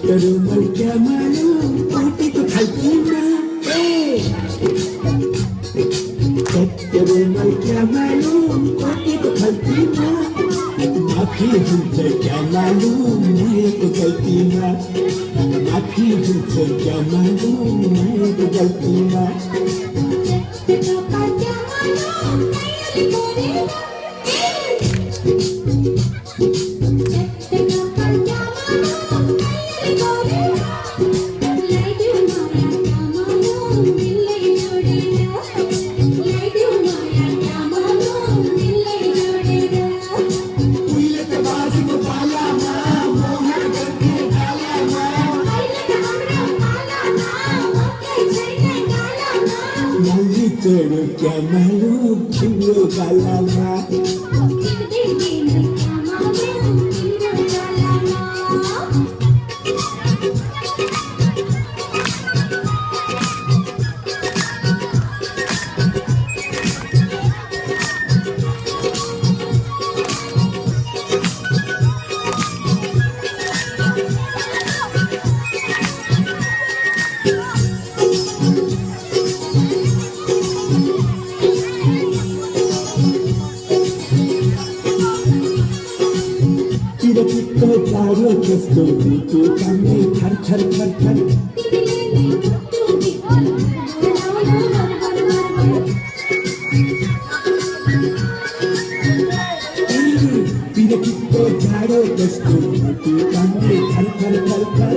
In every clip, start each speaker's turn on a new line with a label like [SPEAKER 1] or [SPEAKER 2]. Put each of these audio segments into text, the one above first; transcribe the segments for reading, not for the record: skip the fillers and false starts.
[SPEAKER 1] Rumah Jamalu, putih tu kalkina. Rumah Jamalu, putih tu kalkina. Maki hunter Jamalu, naik tu kalkina. Maki hunter Jamalu, naik tu kalkina. Jamalu, Chingu Galama. Jaro kesto tu kami thar thar thar thar. Pira kitto jaro kesto tu kami thar thar thar thar.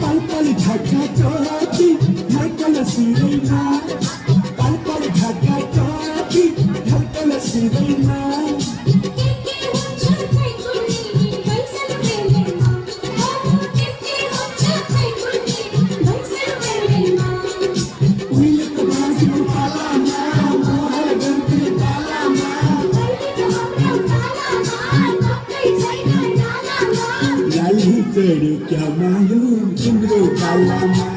[SPEAKER 1] Pal pal dhaka choti dhakala sirina. Pal pal dhaka choti dhakala sirina. क्या मालूम चंद्रो कालामा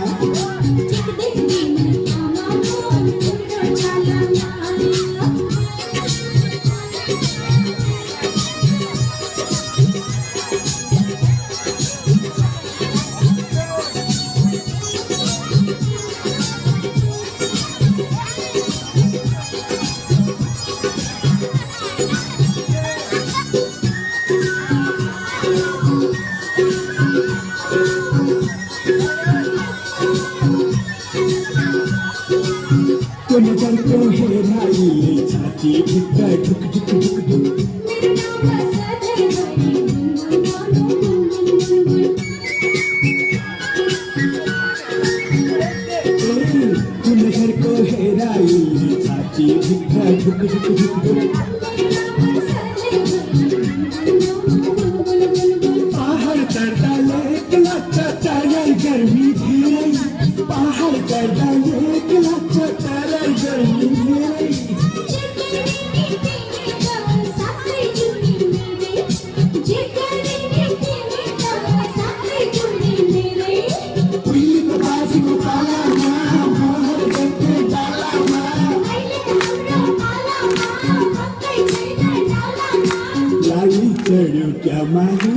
[SPEAKER 1] नजर को हेराई छाती भिक्का ठुक ठुक ठुक ठुक तू नजर को हेराई छाती भिक्का ठुक ठुक ठुक ठुक पहाड़ कर डाले कलाचा टायर गर्मी धीरे पहाड़ कर डाले कलाचा टायर गर्मी धीरे क्या मालूम